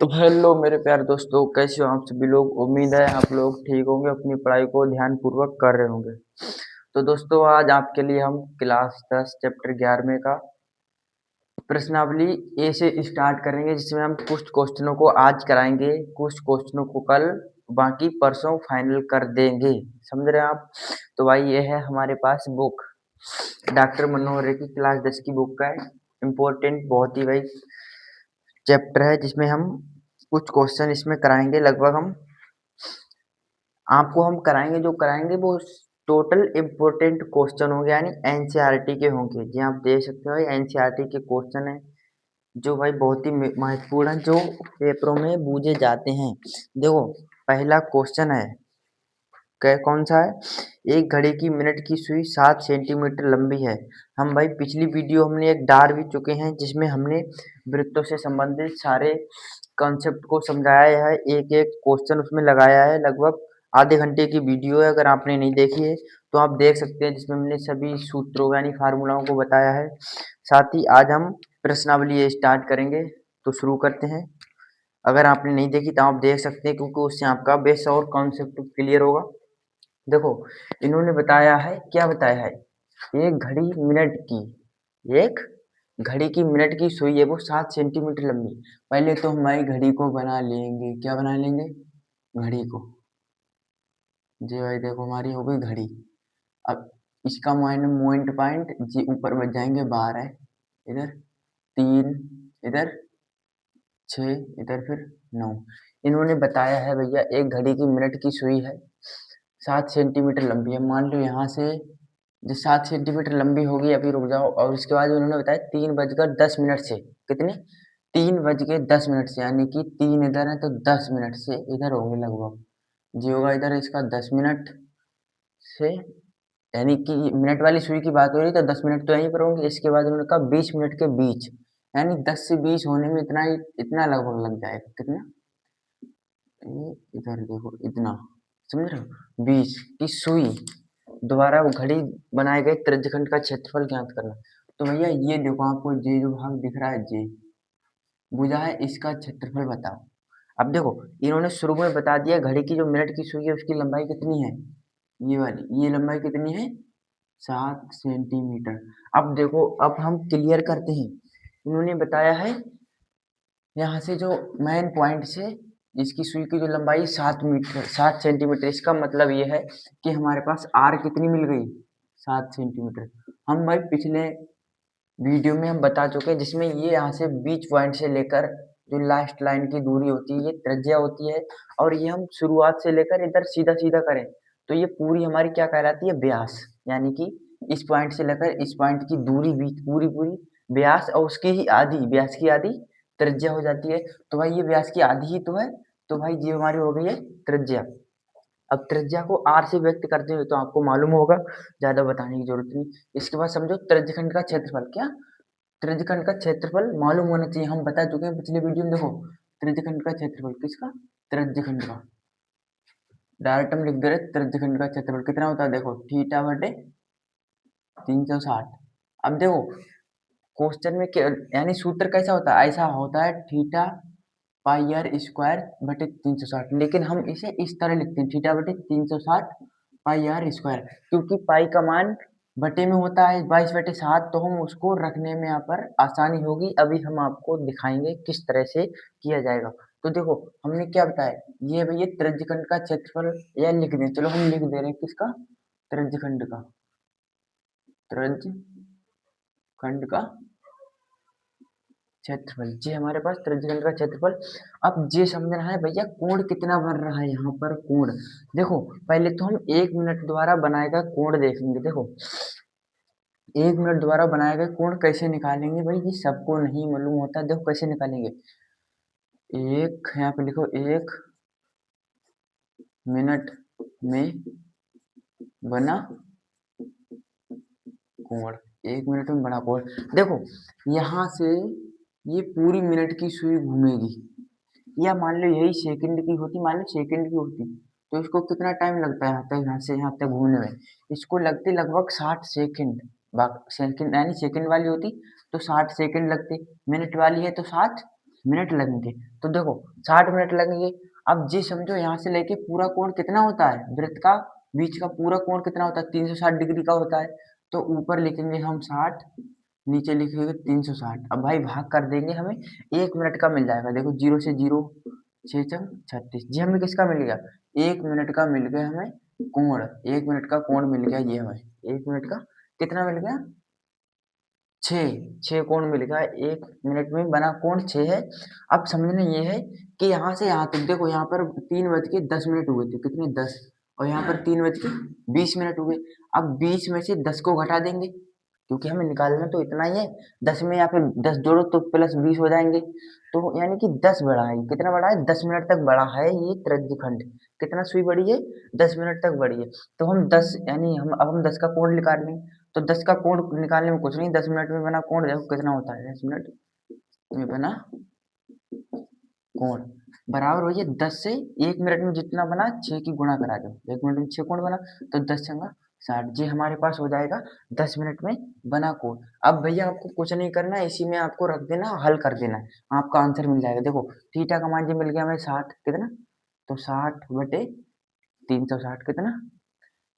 तो हेलो मेरे प्यारे दोस्तों, कैसे हो आप सभी लोग। उम्मीद है आप लोग ठीक होंगे, अपनी पढ़ाई को ध्यानपूर्वक कर रहे होंगे। तो दोस्तों, आज आपके लिए हम क्लास 10 चैप्टर 11वें का प्रश्नावली ए से स्टार्ट करेंगे, जिसमें हम कुछ क्वेश्चनों को आज कराएंगे, कुछ क्वेश्चनों को कल, बाकी परसों फाइनल कर देंगे। समझ रहे हैं आप। तो भाई ये है हमारे पास बुक, डॉक्टर मनोहर रे की क्लास 10 की बुक का है। इम्पोर्टेंट बहुत ही भाई चैप्टर है, जिसमें हम कुछ क्वेश्चन इसमें कराएंगे। लगभग हम आपको हम कराएंगे, जो कराएंगे वो टोटल इम्पोर्टेंट क्वेश्चन होंगे, यानी एनसीईआरटी के होंगे। जी आप देख सकते हो, एनसीईआरटी के क्वेश्चन है जो भाई बहुत ही महत्वपूर्ण है, जो पेपरों में पूछे जाते हैं। देखो, पहला क्वेश्चन है, कौन सा है। एक घड़ी की मिनट की सुई 7 सेंटीमीटर लंबी है। हम भाई पिछली वीडियो हमने एक डाल भी चुके हैं, जिसमें हमने वृत्तों से संबंधित सारे कॉन्सेप्ट को समझाया है, एक एक क्वेश्चन उसमें लगाया है। लगभग आधे घंटे की वीडियो है, अगर आपने नहीं देखी है तो आप देख सकते हैं, जिसमें हमने सभी सूत्रों यानी फार्मूलाओं को बताया है। साथ ही आज हम प्रश्नावली स्टार्ट करेंगे, तो शुरू करते हैं। अगर आपने नहीं देखी तो आप देख सकते हैं, क्योंकि उससे आपका बेस और कॉन्सेप्ट क्लियर होगा। देखो, इन्होंने बताया है, क्या बताया है, एक घड़ी मिनट की, एक घड़ी की मिनट की सुई है, वो 7 सेंटीमीटर लंबी। पहले तो हमारी घड़ी को बना लेंगे। क्या बना लेंगे? घड़ी को। जी भाई देखो, हमारी हो गई घड़ी। अब इसका मोमेंट पॉइंट जी ऊपर बच जाएंगे 12, इधर 3, इधर 6, इधर फिर 9। इन्होंने बताया है भैया, एक घड़ी की मिनट की सुई है, 7 सेंटीमीटर लंबी है। मान लो यहाँ से जो 7 सेंटीमीटर लंबी होगी, अभी रुक जाओ। और उसके बाद उन्होंने बताया 3:10 से, कितने, 3:10 से, यानी कि 3 इधर है तो 10 मिनट से इधर होंगे लगभग। जी होगा इधर इसका 10 मिनट से, यानी कि मिनट वाली सुई की बात हो रही तो 10 मिनट तो यहीं पर होंगे। इसके बाद उन्होंने कहा 20 मिनट के बीच, यानी 10 से 20 होने में इतना लगभग लग जाएगा। कितना, ये इधर देखो इतना, समझ रहे हो। 20 की सुई द्वारा वो घड़ी बनाए गए त्रिज्यखंड का क्षेत्रफल ज्ञात करना। तो भैया ये देखो, आपको जे जो भाग दिख रहा है, जे बुझा है, इसका क्षेत्रफल बताओ। अब देखो, इन्होंने शुरू में बता दिया घड़ी की जो मिनट की सुई है उसकी लंबाई कितनी है, ये वाली, ये लंबाई कितनी है, 7 सेंटीमीटर। अब देखो, अब हम क्लियर करते हैं। इन्होंने बताया है यहाँ से जो मेन पॉइंट से इसकी सुई की जो लंबाई 7 मीटर, 7 सेंटीमीटर, इसका मतलब ये है कि हमारे पास आर कितनी मिल गई, 7 सेंटीमीटर। हम भाई पिछले वीडियो में हम बता चुके हैं, जिसमें ये यहाँ से बीच पॉइंट से लेकर जो लास्ट लाइन की दूरी होती है, ये त्रिज्या होती है। और ये हम शुरुआत से लेकर इधर सीधा सीधा करें तो ये पूरी हमारी क्या कहलाती है, व्यास। यानी कि इस पॉइंट से लेकर इस पॉइंट की दूरी भी पूरी पूरी व्यास, और उसकी ही आधी, व्यास की आधी त्रिज्या हो जाती है। तो भाई ये व्यास की आधी ही तो है, तो भाई ये हमारी हो गई है त्रिज्या। अब त्रिज्या को आर से व्यक्त करते हुए तो आपको मालूम होगा, ज्यादा बताने की जरूरत नहीं। इसके बाद समझो त्रिज्यखंड का क्षेत्रफल। क्या, त्रिज्यखंड का क्षेत्रफल मालूम होना चाहिए, हम बता चुके हैं पिछले वीडियो में। देखो, त्रिज्यखंड का क्षेत्रफल किसका, त्रिज्यखंड का। डायरेक्ट हम लिख दे रहे, त्रिज्यखंड का क्षेत्रफल कितना होता है, देखो थीटा बटे 360। अब देखो क्वेश्चन में यानी सूत्र कैसा होता है, ऐसा होता है, थीटा पाई आर स्क्वायर बटे 360। लेकिन हम इसे इस तरह लिखते हैं, थीटा बटे 360 पाई आर स्क्वायर, क्योंकि पाई का मान बटे में होता है 22/7, तो हम उसको रखने में यहाँ पर आसानी होगी। अभी हम आपको दिखाएंगे किस तरह से किया जाएगा। तो देखो, हमने क्या बताया, ये भैया त्रिज्यखंड का क्षेत्रफल, या लिख दें, चलो हम लिख दे रहे हैं किसका, त्रिज्यखंड का, त्रिज्यखंड का क्षेत्रफल। जी हमारे पास त्रिज्यखंड का क्षेत्रफल। अब ये समझना है भैया, कोण कितना बन रहा है यहाँ पर, कोण। देखो, पहले तो हम 1 मिनट द्वारा बनाए गए कोण देखेंगे। देखो, 1 मिनट द्वारा बनाए गए कोण कैसे निकालेंगे भाई, ये सबको नहीं मालूम होता। देखो कैसे निकालेंगे, एक यहाँ पे लिखो, 1 मिनट में बना कोण, 1 मिनट में बना कोण। देखो, यहाँ से ये पूरी मिनट की सुई घूमेगी, या मान लो यही सेकंड की होती, मान लो सेकंड की होती, तो इसको कितना टाइम लगता है यहाँ तक, यहाँ से यहाँ तक घूमने में, इसको लगते लगभग 60 सेकंड। सेकंड यानी सेकंड वाली होती तो 60 सेकंड लगते, मिनट वाली है तो 60 मिनट लगेंगे। तो देखो 60 मिनट लगेंगे। अब जी समझो यहाँ से लेके पूरा कोण कितना होता है, वृत्त का बीच का पूरा कोण कितना होता है, 360 डिग्री का होता है। तो ऊपर लिखेंगे हम 60, नीचे लिखेंगे 360। अब भाई भाग कर देंगे, हमें 1 मिनट का मिल जाएगा। देखो 0 से 0, 6 चंग 36। जी हमें किसका मिल गया, 1 मिनट का मिल गया हमें कोण। 1 मिनट का कोण मिल गया ये हमें, 1 मिनट का कितना मिल गया, 6। 6 कोण मिल गया, 1 मिनट में बना कोण 6 है। अब समझना ये है कि यहाँ से यहाँ तक देखो, यहाँ पर 3:10 हुए थे, कितने 10, और यहाँ पर 3:20 हुए। अब 20 में से 10 को घटा देंगे, क्योंकि हमें निकालना तो इतना ही है। 10 में या फिर 10 जोड़ो तो प्लस 20 हो जाएंगे। तो यानी कि 10 बढ़ा है, कितना बढ़ा है, 10 मिनट तक बढ़ा है ये त्रिज्यखंड। कितना सुई बढ़ी है, 10 मिनट तक बढ़ी है। तो हम 10 यानी हम 10 का कोण निकाल लेंगे। तो 10 का कोण निकालने में कुछ नहीं, 10 मिनट में बना कोण देखो कितना होता है, 10 मिनट में बना कोण बराबर वही है 10 से। 1 मिनट में जितना बना 6 की गुणा करा दो, 1 मिनट में 6 कोण बना, तो 10 छंगा 60। जी हमारे पास हो जाएगा 10 मिनट में बना कोण। अब भैया आपको कुछ नहीं करना है, इसी में आपको रख देना, हल कर देना है, आपका आंसर मिल जाएगा। देखो थीटा का मान जी मिल गया हमें 60, कितना, तो 60/360 कितना,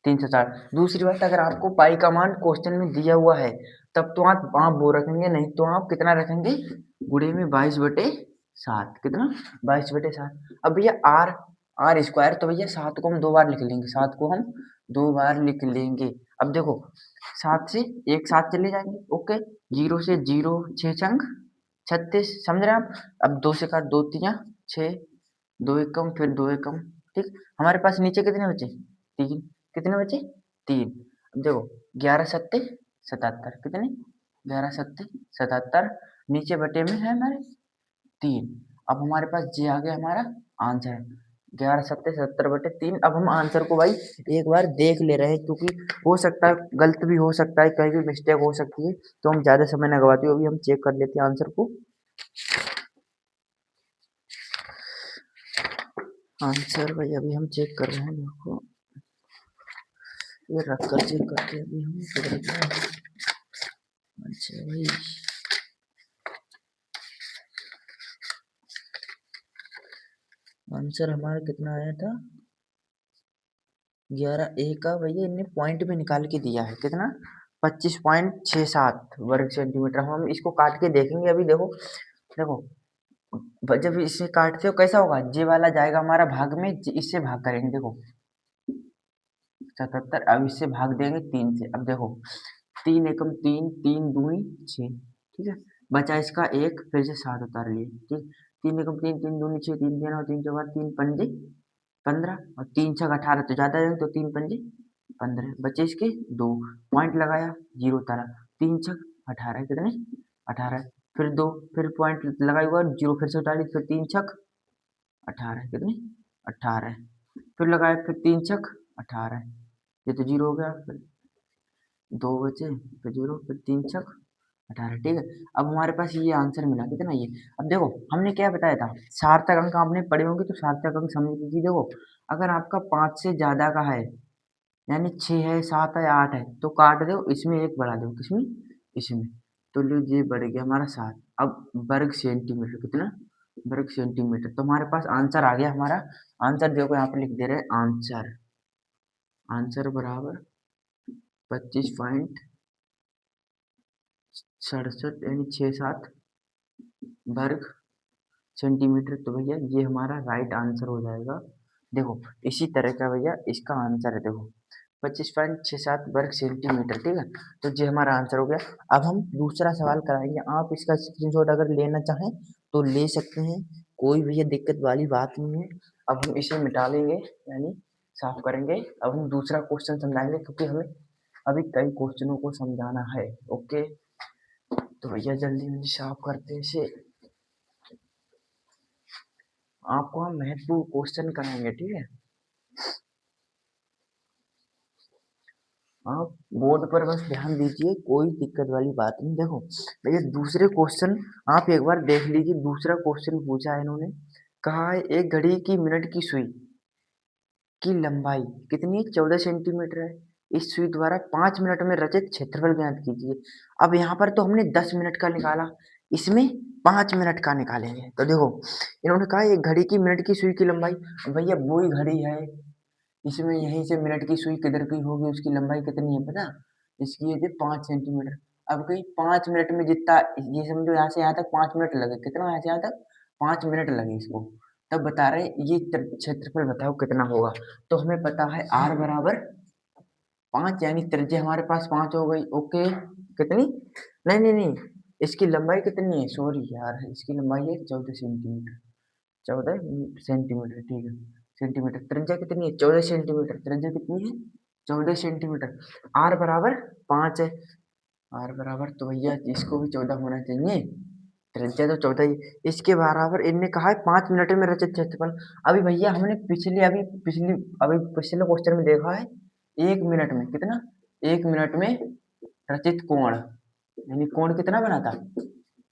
360। दूसरी बात, अगर आपको पाई का मान क्वेश्चन में दिया हुआ है तब तो आप वो रखेंगे, नहीं तो आप कितना रखेंगे, गुणे में 22/7, कितना, 22/7। अब भैया आर आर स्क्वायर, तो भैया 7 को हम 2 बार लिख लेंगे, 7 को हम 2 बार लिख लेंगे। अब देखो 7 से एक साथ चले जाएंगे, ओके, 0 से 0, 6 चंग 36, समझ रहे हैं आप। अब 2 से काट, 2 तिया 6, 2 एकम, फिर 2 एकम, ठीक। हमारे पास नीचे कितने बचे, 3, कितने बचे, 3। अब देखो 11 सत्ते 77, कितने, 11 सत्ते 77, नीचे बटे में है हमारे 3। अब हमारे पास ये आ गया हमारा आंसर, 11 सत्ते 77/3। अब हम आंसर को भाई एक बार देख ले रहे हैं, क्योंकि हो सकता है गलत भी हो सकता है, कहीं भी मिस्टेक हो सकती है, तो हम ज़्यादा समय न गवाते हुए अभी हम चेक कर लेते हैं आंसर को। आंसर भाई अभी हम चेक कर रहे हैं, देखो ये रख कर चेक करते हैं अभी हम किधर गया। अच्छा भाई आंसर हमारा कितना आया था, 11 A का भैया इन्हें पॉइंट में निकाल के दिया है, कितना, 25.67 वर्ग सेंटीमीटर। हम इसको काट के देखेंगे अभी। देखो देखो जब इसे काटते हो कैसा होगा, जे वाला जाएगा हमारा भाग में, इससे भाग करेंगे, देखो 77, अब इससे भाग देंगे 3 से। अब देखो 3 एकम 3, 3 दूनी 6, ठीक है, बचा इसका एक, फिर से 7 उतार लिए, ठीक। 3 एकम 3, 3 दूनी 6, 3 तीन और 3 चौका 3 पंजे 15, और 3 छक 18, तो ज्यादा है तो 3 पंजे 15, बचे इसके 2, पॉइंट लगाया, 0 उतारा, 3 छक 18, कितने, 18, फिर 2, फिर पॉइंट लगाया हुआ 0, फिर से उतार ली, फिर 3 छक 18, कितने, 18, फिर लगाया, फिर 3 छक 18, ये तो 0 हो गया, फिर 2 बचे, फिर 0, फिर 3 छक 18, ठीक है। अब हमारे पास ये आंसर मिला, कितना ये। अब देखो हमने क्या बताया था, सार्थक अंक आपने पढ़े होंगे, तो सार्थक अंक समझ लीजिए। देखो अगर आपका 5 से ज्यादा का है, यानी 6 है, 7 है, 8 है, तो काट दो, इसमें एक बढ़ा दो, किसमें, इसमें, तो लीजिए बढ़ गया हमारा 7। अब वर्ग सेंटीमीटर, कितना, वर्ग सेंटीमीटर, तो हमारे पास आंसर आ गया हमारा। आंसर देखो यहाँ पर लिख दे रहे हैं, आंसर आंसर बराबर 25.67 यानी 6-7 वर्ग सेंटीमीटर। तो भैया ये हमारा राइट आंसर हो जाएगा। देखो इसी तरह का भैया इसका आंसर है, देखो 25.67 वर्ग सेंटीमीटर, ठीक है। तो ये हमारा आंसर हो गया। अब हम दूसरा सवाल कराएंगे, आप इसका स्क्रीनशॉट अगर लेना चाहें तो ले सकते हैं, कोई भैया दिक्कत वाली बात नहीं है। अब हम इसे मिटा लेंगे, यानी साफ करेंगे। अब हम दूसरा क्वेश्चन समझाएंगे, क्योंकि हमें अभी कई क्वेश्चनों को समझाना है, ओके। तो भैया जल्दी जल्दी साफ करते हैं इसे, आपको हम महत्वपूर्ण क्वेश्चन कराएंगे, ठीक है। आप बोर्ड पर बस ध्यान दीजिए, कोई दिक्कत वाली बात नहीं। देखो भैया दूसरे क्वेश्चन आप एक बार देख लीजिए। दूसरा क्वेश्चन पूछा है इन्होंने, कहा है एक घड़ी की मिनट की सुई की लंबाई कितनी है, 14 सेंटीमीटर है। इस सुई द्वारा 5 मिनट में रचित क्षेत्रफल ज्ञात कीजिए। अब यहाँ पर तो हमने 10 मिनट का निकाला, इसमें 5 मिनट का निकालेंगे। तो देखो इन्होंने कहा एक घड़ी की मिनट की सुई की लंबाई, भैया वही घड़ी है, इसमें यहीं से मिनट की सुई किधर की होगी, उसकी लंबाई कितनी है पता, इसकी ये थी 5 सेंटीमीटर। अब कहीं 5 मिनट में जितना, ये समझो यहाँ से यहाँ तक 5 मिनट लगे, कितना यहाँ से यहाँ तक 5 मिनट लगे इसको, तब बता रहे ये क्षेत्रफल बताओ कितना होगा। तो हमें पता है r बराबर 5, यानी त्रिज्या हमारे पास 5 हो गई। ओके, कितनी, नहीं नहीं नहीं, इसकी लंबाई कितनी है, सॉरी यार, इसकी लंबाई है 14 सेंटीमीटर, 14 सेंटीमीटर, ठीक है। सेंटीमीटर, त्रिज्या कितनी है 14 सेंटीमीटर, त्रिज्या कितनी है 14 सेंटीमीटर। आर बराबर 5 है, आर बराबर, तो भैया इसको भी 14 होना चाहिए, त्रिज्या तो 14 ही। इसके बराबर इनने कहा है 5 मिनट में रचित क्षेत्रफल। अभी भैया हमने अभी पिछले क्वेश्चन में देखा है 1 मिनट में कितना, 1 मिनट में रचित कोण, यानी कोण कितना बना था,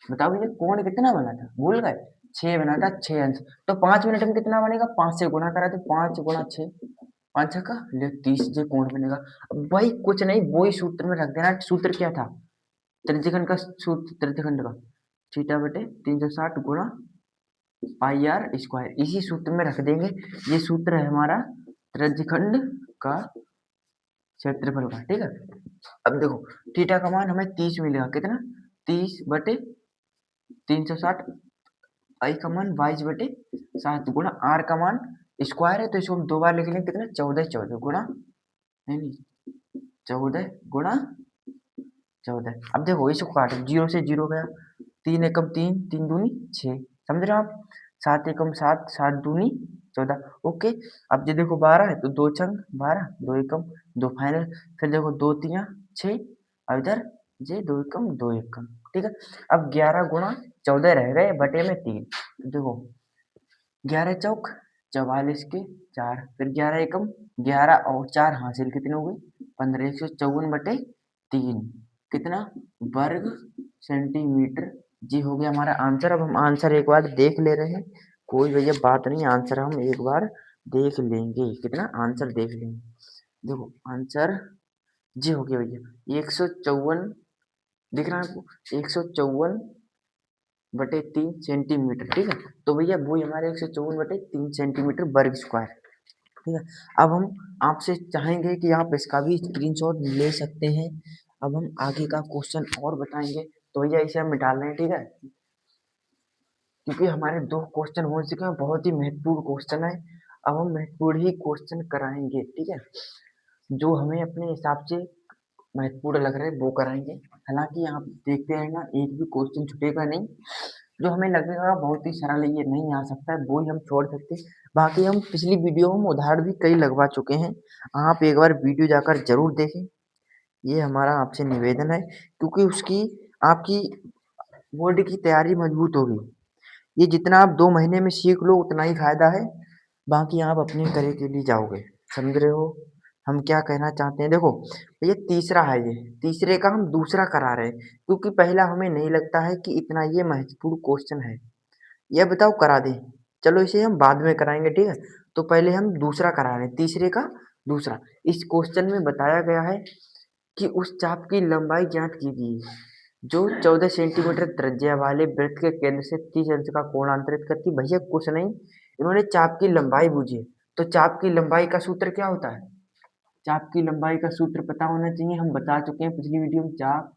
बताओ भैया कोण कितना बना था, भूल गए, 6 बना था, 6 अंश। तो 5 मिनट में कितना बनेगा, 5 से गुणा करा तो 5 गुणा 6, 5 का ले 30 जो कोण बनेगा। अब भाई कुछ नहीं, वही सूत्र में रख देना, सूत्र क्या था, त्रिज्यखंड का सूत्र, त्रिज्यखंड का थीटा बटे 360 गुणा पाई आर स्क्वायर, इसी सूत्र में रख देंगे। ये सूत्र है हमारा त्रिज्यखंड का क्षेत्रफल का, ठीक है। अब देखो थीटा का मान हमें 30 मिलेगा, कितना 30 बटे 360, आई का मान 22/7 गुणा आर का मान स्क्वायर है, तो इसको हम 2 बार लिख लेंगे, कितना 14 गुणा, नहीं 14 गुणा 14। अब देखो इसको काटो, 0 से 0 गया, 3 एकम 3, 3 दूनी 6, समझ रहे हो आप, 7 एकम 7, 7 दूनी 14। ओके, अब ये देखो 12 है तो 2 छंग 12, 2 एकम 2 फाइनल, फिर देखो 2 तिया 6, और इधर ये 2 एकम 2 एकम, ठीक है। अब 11 गुणा 14 रह गए बटे में 3, देखो 11 चौक 44 के 4, फिर 11 एकम 11 और 4 हासिल कितने हो गए 15, 154 बटे 3, कितना वर्ग सेंटीमीटर, जी हो गया हमारा आंसर। अब हम आंसर एक बार देख ले रहे हैं, कोई भैया बात नहीं, आंसर हम एक बार देख लेंगे, कितना आंसर देख लेंगे। देखो आंसर जी हो गया भैया 154, दिख रहा है आपको 154/3 सेंटीमीटर, ठीक है। तो भैया वही हमारे 154/3 सेंटीमीटर वर्ग स्क्वायर, ठीक है। अब हम आपसे चाहेंगे कि आप इसका भी स्क्रीनशॉट ले सकते हैं। अब हम आगे का क्वेश्चन और बताएंगे, तो भैया इसे हम मिटा लें, ठीक है, क्योंकि हमारे 2 क्वेश्चन हो चुके हैं, बहुत ही महत्वपूर्ण क्वेश्चन है। अब हम महत्वपूर्ण ही क्वेश्चन कराएंगे, ठीक है, जो हमें अपने हिसाब से महत्वपूर्ण लग रहे हैं वो कराएंगे। हालांकि आप देखते हैं ना, एक भी क्वेश्चन छूटेगा नहीं, जो हमें लगेगा बहुत ही सरल है, ये नहीं आ सकता है, वो ही हम छोड़ सकते हैं। बाकी हम पिछली वीडियो में उदाहरण भी कई लगवा चुके हैं, आप एक बार वीडियो जाकर जरूर देखें, ये हमारा आपसे निवेदन है, क्योंकि उसकी आपकी बोर्ड की तैयारी मजबूत होगी। ये जितना आप 2 महीने में सीख लो उतना ही फायदा है, बाकी आप अपने तरह के लिए जाओगे, समझ रहे हो हम क्या कहना चाहते हैं। देखो ये तीसरा है, ये तीसरे का हम दूसरा करा रहे हैं, क्योंकि पहला हमें नहीं लगता है कि इतना ये महत्वपूर्ण क्वेश्चन है। ये बताओ करा दें, चलो इसे हम बाद में कराएंगे, ठीक है। तो पहले हम दूसरा करा रहे हैं, तीसरे का दूसरा। इस क्वेश्चन में बताया गया है कि उस चाप की लंबाई ज्ञात कीजिए जो 14 सेंटीमीटर त्रिज्या वाले वृत्त के केंद्र से 30 अंश का कोणांतरित करती। भैया कुछ नहीं, इन्होंने चाप की लंबाई पूछी है, तो चाप की लंबाई का सूत्र क्या होता है, चाप की लंबाई का सूत्र पता होना चाहिए, हम बता चुके हैं पिछली वीडियो में। चाप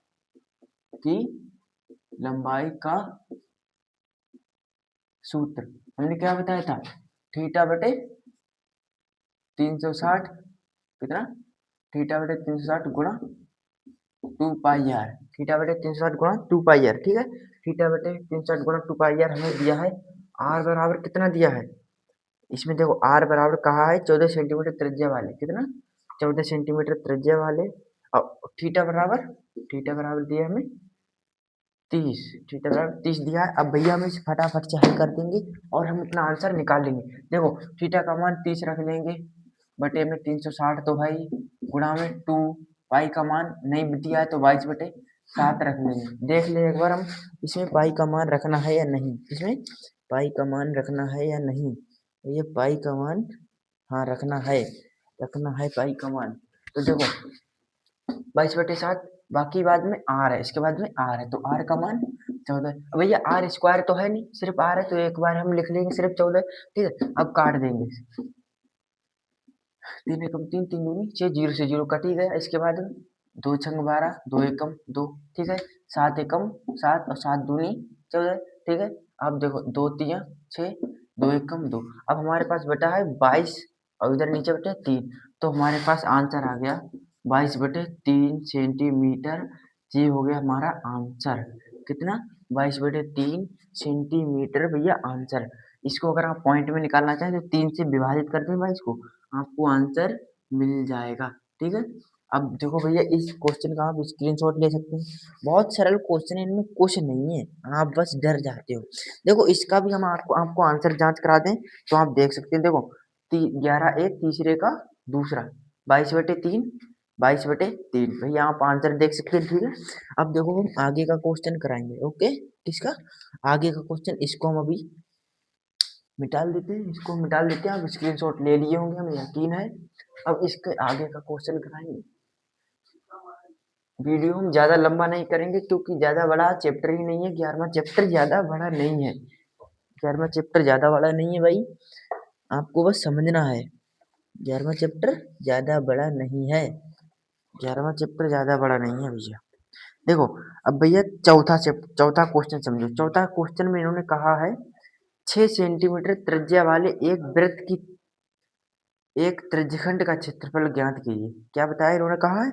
की लंबाई का सूत्र हमने क्या बताया था, थीटा बटे 360, कितना थीटा बटे 360 गुणा 2 पाई आर, थीटा बटे 360 गुणा 2 पाई आर, ठीक है। थीटा बटे 360 गुणा 2 पाई आर हमें दिया है, आर बराबर कितना दिया है, इसमें देखो आर बराबर कहा है 14 सेंटीमीटर त्रिज्या वाले, कितना 14 सेंटीमीटर त्रिज्या वाले, और थीटा बराबर दिया हमें 30, थीटा बराबर 30 दिया है। अब भैया हम इसे फटाफट से हल कर देंगे और हम अपना आंसर निकाल लेंगे। देखो थीटा का मान 30 रख लेंगे बटे में 360, तो भाई गुणा में 2, पाई का मान नहीं दिया है तो 22/7 रख लेंगे। देख ले एक बार हम इसमें पाई का मान रखना है या नहीं, इसमें पाई का मान रखना है या नहीं, ये पाई का मान, हाँ रखना है पाई का मान। तो देखो 22/7 बाकी बाद में आर है, इसके बाद में आर है, तो आर का मान 14। अब भैया आर स्क्वायर तो है नहीं, सिर्फ आर है, तो एक बार हम लिख लेंगे सिर्फ 14। ठीक है, अब काट देंगे, 3 एकम 3, 3 दूनी 6, 0 से 0 कट ही गया। इसके बाद 2 छंग 12, 2 एकम 2, ठीक है, 7 एकम 7 और 7 दूनी 14, ठीक है। अब देखो 2 तिया 6, 2 एकम 2। अब हमारे पास बटा है 22 और इधर नीचे बटे 3, तो हमारे पास आंसर आ गया 22/3 सेंटीमीटर। ये हो गया हमारा आंसर। कितना? 22/3 सेंटीमीटर भैया आंसर। इसको अगर आप पॉइंट में निकालना चाहें तो 3 से विभाजित कर दें 22 को, आपको आंसर मिल जाएगा। ठीक है, अब देखो भैया इस क्वेश्चन का आप स्क्रीनशॉट ले सकते हैं। बहुत सरल क्वेश्चन है, इनमें कुछ नहीं है, आप बस डर जाते हो। देखो इसका भी हम आपको आपको आंसर जांच करा दें तो आप देख सकते हैं। देखो 11 एक तीसरे का दूसरा 22/3, 22/3 भैया आप आंसर देख सकते हैं। ठीक है, अब देखो हम आगे का क्वेश्चन कराएंगे। ओके, किसका? आगे का क्वेश्चन, इसको हम अभी मिटाल देते हैं, इसको मिटाल देते हैं। आप स्क्रीनशॉट ले लिए होंगे, हमें यकीन है। अब इसके आगे का क्वेश्चन कराएंगे। वीडियो हम ज़्यादा लंबा नहीं करेंगे क्योंकि ज़्यादा बड़ा चैप्टर ही नहीं है। 11वां चैप्टर ज़्यादा बड़ा नहीं है, 11वां चैप्टर ज़्यादा बड़ा नहीं है भाई, आपको बस समझना है। 11वां चैप्टर ज़्यादा बड़ा नहीं है, 11वां चैप्टर ज़्यादा बड़ा नहीं है भैया। देखो अब भैया चौथा क्वेश्चन समझो। चौथा क्वेश्चन में इन्होंने कहा है 6 सेंटीमीटर त्रिज्या वाले एक त्रिज्यखंड का क्षेत्रफल ज्ञात कीजिए। क्या बताया इन्होंने? कहा है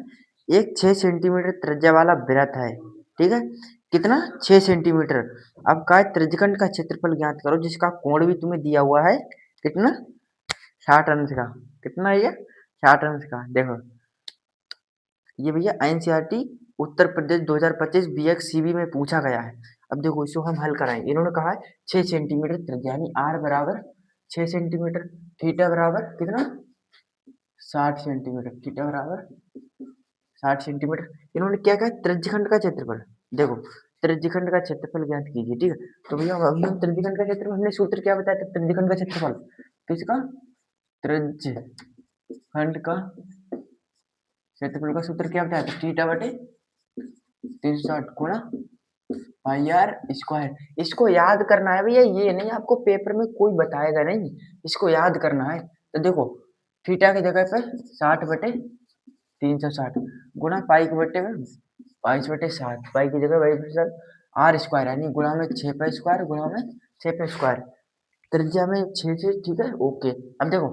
एक 6 सेंटीमीटर त्रिज्या वाला वृत्त है, ठीक है, कितना? 6 सेंटीमीटर। अब का त्रिज्यखंड का क्षेत्रफल ज्ञात करो जिसका कोण भी तुम्हें दिया हुआ है, कितना? 60 अंश का। कितना है ये? 60 अंश का। देखो ये भैया एनसीईआरटी उत्तर प्रदेश 2025 बीएक्ससीबी में पूछा गया है। अब देखो इसको हम हल कराएंगे। इन्होंने कहा है 6 सेंटीमीटर त्रिज्या, यानी आर बराबर 6 सेंटीमीटर, थीटा बराबर कितना? 60 सेंटीमीटर, थीटा बराबर 60 सेंटीमीटर। इन्होंने क्या कहा? त्रिज्यखंड का क्षेत्रफल। देखो त्रिज्यखंड का क्षेत्रफल ज्ञात कीजिए। ठीक है, तो भैया अभी हम त्रिज्यखंड का क्षेत्रफल, हमने सूत्र क्या बताया था त्रिज्यखंड का क्षेत्रफल? किसका? त्रिज्यखंड का क्षेत्रफल का सूत्र क्या बताया था? थीटा बटे 360 गुणा पाई आर स्क्वायर। इसको याद करना है भैया, ये नहीं आपको पेपर में कोई बताएगा नहीं, इसको याद करना है। तो देखो थीटा की जगह पे 60/360 गुणा पाई के बटे में 22/7, पाई की जगह 22/7 आर स्क्वायर, यानी गुणा में 6 पे स्क्वायर, गुणा में 6 पे स्क्वायर, त्रिज्या में 6 से। ठीक है, ओके। अब देखो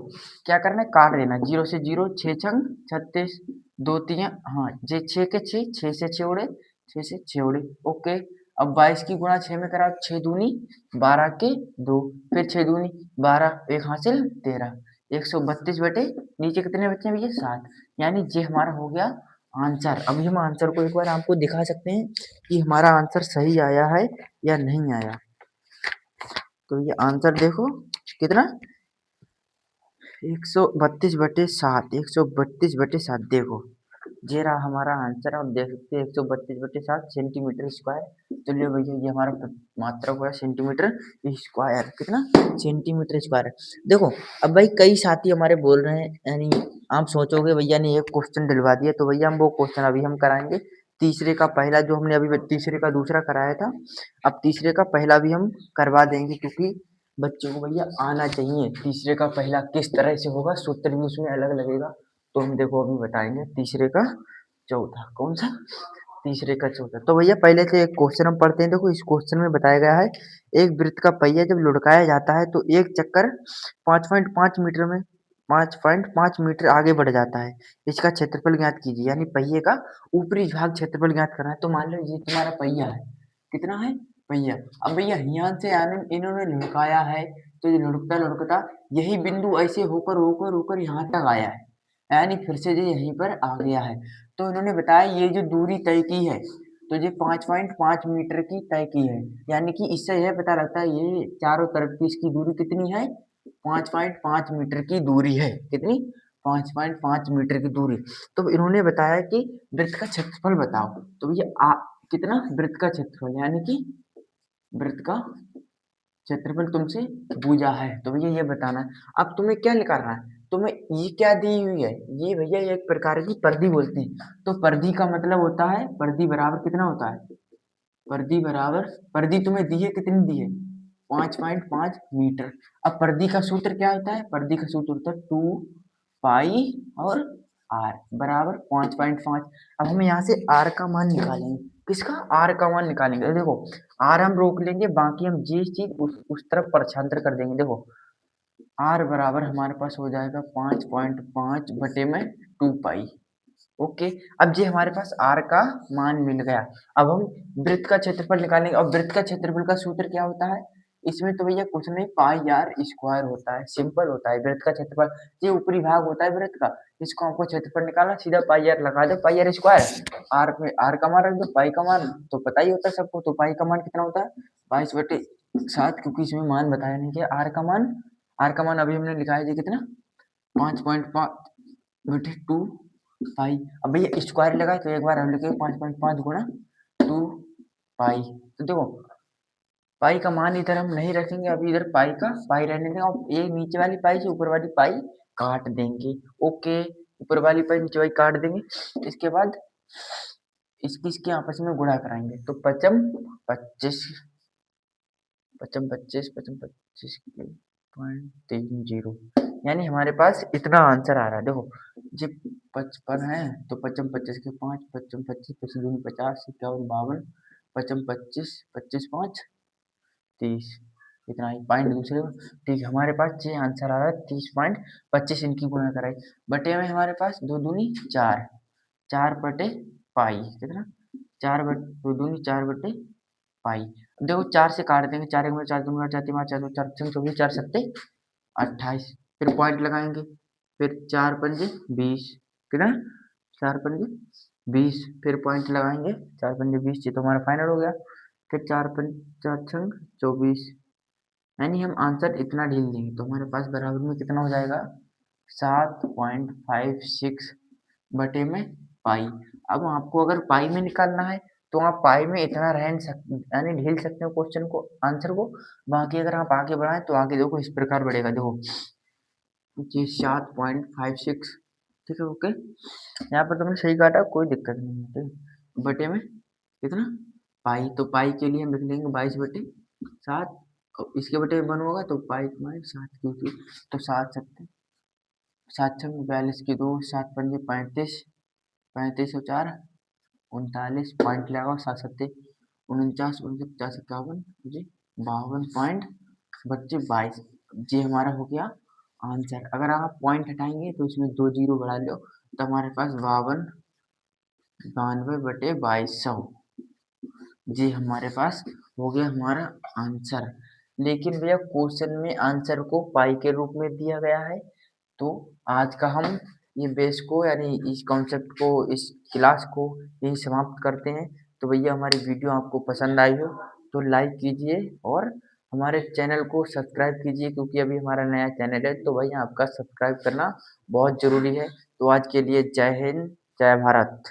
क्या करना है, काट देना, 0 से 0, 6 छंग 36, 2 तिया, हाँ जे 6 के 6, 6 से 6 उड़े, 6 से 6 उड़े, ओके। अब 22 की गुणा 6 में करा, 6 दूनी 12 के 2, फिर 6 दूनी 12, एक हासिल 13, 132 नीचे कितने बच्चे भैया? 7, यानी ये हमारा हो गया आंसर। अभी हम आंसर को एक बार आपको दिखा सकते हैं कि हमारा आंसर सही आया है या नहीं आया। तो ये आंसर देखो कितना? 132/7, 132/7। देखो ये रहा हमारा आंसर। आप देख सकते हैं 132/7 सेंटीमीटर स्क्वायर। चलिए भैया ये हमारा मात्रक हुआ सेंटीमीटर स्क्वायर। कितना? Centimetre square. देखो अब भाई कई साथी हमारे बोल रहे हैं, यानी आप सोचोगे भैया ने एक क्वेश्चन दिलवा दिया, तो भैया हम वो क्वेश्चन अभी हम कराएंगे। तीसरे का पहला जो हमने अभी तीसरे का दूसरा कराया था, अब तीसरे का पहला भी हम करवा देंगे, क्योंकि बच्चों को भैया आना चाहिए। तीसरे का पहला किस तरह से होगा, सूत्र भी उसमें अलग लगेगा, तो हम देखो अभी बताएंगे तीसरे का चौथा। कौन सा? तीसरे का चौथा। तो भैया पहले से एक क्वेश्चन हम पढ़ते हैं। देखो इस क्वेश्चन में बताया गया है एक वृत्त का पहिया जब लुढ़काया जाता है तो एक चक्कर 5.5 मीटर में 5.5 मीटर आगे बढ़ जाता है। इसका क्षेत्रफल ज्ञात कीजिए, यानी पहिए का ऊपरी भाग क्षेत्रफल ज्ञात करना है। तो मान लो ये तुम्हारा पहिया है, कितना है पहिया। अब भैया यहाँ से इन्होंने लुढ़काया है, तो ये लुढ़कता लुढ़कता यही बिंदु ऐसे होकर होकर होकर यहाँ तक आया है, यानी फिर से ये यहीं पर आ गया है। तो इन्होंने बताया ये जो दूरी तय की है, तो ये 5.5 मीटर की तय की है, यानी कि इससे यह पता लगता है ये चारों तरफ की इसकी दूरी कितनी है, 5.5 मीटर की दूरी है। कितनी? 5.5 मीटर की दूरी। तो इन्होंने बताया कि वृत्त का क्षेत्रफल बताओ। तो भैया कितना वृत्त का क्षेत्रफल, यानी कि वृत्त का क्षेत्रफल तुमसे पूछा है, तो भैया ये बताना है। अब तुम्हें क्या निकालना है, तो मैं ये क्या दी हुई है, ये भैया एक प्रकार की पर्दी बोलते हैं। तो पर्दी का मतलब होता है, पर्दी बराबर कितना होता है, पर्दी बराबर, पर्दी तुम्हें दी है, कितनी दी है, 5.5 मीटर। अब पर्दी का सूत्र क्या होता है, पर्दी का सूत्र होता है 2 पाई और आर बराबर 5.5। अब हम यहाँ से आर का मान निकालेंगे, किसका, आर का मान निकालेंगे। देखो आर हम रोक लेंगे, बाकी हम जिस चीज उस तरफ परछांतर कर देंगे। देखो आर बराबर हमारे पास हो जाएगा 5.5 बटे में 2 पाई। ओके, अब ये हमारे पास आर का मान मिल गया। अब हम वृत्त का क्षेत्रफल निकालेंगे, और वृत्त का क्षेत्रफल का सूत्र क्या होता है, इसमें तो भैया कुछ नहीं, पाई आर स्क्वायर होता है, सिंपल होता है वृत्त का क्षेत्रफल। ये ऊपरी भाग होता है वृत्त का, इसको आपको क्षेत्रफल निकालना, सीधा पाई आर लगा दो, पाई आर स्क्वायर, आर में आर का मान रख दो, पाई का मान तो पता ही होता है सबको। तो पाई का मान कितना होता है, 22/7, क्योंकि इसमें मान बताया नहीं कि आर का मान, आर का मान अभी हमने लिखा है जी कितना, 5.5/2 पाई। अब भैया स्क्वायर लगाए तो एक बार हम लिखेंगे 5.5 गुणा 2 पाई। तो देखो पाई का मान इधर हम नहीं रखेंगे, अभी इधर पाई का पाई रहने देंगे, और एक नीचे वाली पाई से ऊपर वाली पाई काट देंगे। ओके, ऊपर वाली पाई नीचे वाली काट देंगे। इसके बाद इसकी इसके आपस में गुणा कराएंगे, तो पचम 25, पचम 25, पचम 25.30, यानी हमारे पास इतना आंसर आ रहा है। देखो जी 55 है, तो पचम 25 के 5, पचम 25, 25 दूनी 50, 51 52, पचम 25, 25 5 30, इतना ही पॉइंट दूसरे को। ठीक है, हमारे पास ये आंसर आ रहा है 30.25, इनकी गुणा कराई, बटे में हमारे पास 2 दूनी 4, 4/पाई कितना, 4/2 दूनी 4/पाई। देखो 4 से काट देंगे, 4 1 4 दूनी 4 3 4 2 4 6 24 4 7 28, फिर पॉइंट लगाएंगे, फिर 4×5 = 20, कितना, 4×5 = 20, फिर पॉइंट लगाएंगे, 4×5 = 20, ये तो हमारा फाइनल हो गया। फिर 4×4 = 24, यानी हम आंसर इतना ढील देंगे तो हमारे पास बराबर में कितना हो जाएगा, 7.56 बटे में पाई। अब आपको अगर पाई में निकालना है तो आप पाई में इतना रह सकते, यानी ढील सकते हो क्वेश्चन को, आंसर को। बाकी अगर आप आगे बढ़ाएं तो आगे देखो इस प्रकार बढ़ेगा, देखो जी 7.56, ठीक है। ओके, यहाँ पर तुमने सही काटा, कोई दिक्कत नहीं है, ठीक है। बटे में कितना, पाई, तो पाई के लिए हम लिख लेंगे 22/7, और इसके बटे में 1 होगा तो पाई तुम्हारे 7 क्योंकि, तो 7×7 = 42 की 2, 7×5 = 35, 35 और 4 39, पॉइंट लगाओ, 7×7 = 49, 49 51 जी 52.22, ये हमारा हो गया आंसर। अगर आप पॉइंट हटाएंगे तो इसमें 2 जीरो बढ़ा लो, तो हमारे पास 92 जी हमारे पास हो गया हमारा आंसर। लेकिन भैया क्वेश्चन में आंसर को पाई के रूप में दिया गया है। तो आज का हम ये बेस को, यानी इस कॉन्सेप्ट को, इस क्लास को यही समाप्त करते हैं। तो भैया हमारी वीडियो आपको पसंद आई हो तो लाइक कीजिए, और हमारे चैनल को सब्सक्राइब कीजिए, क्योंकि अभी हमारा नया चैनल है, तो भैया आपका सब्सक्राइब करना बहुत ज़रूरी है। तो आज के लिए जय हिंद, जय भारत।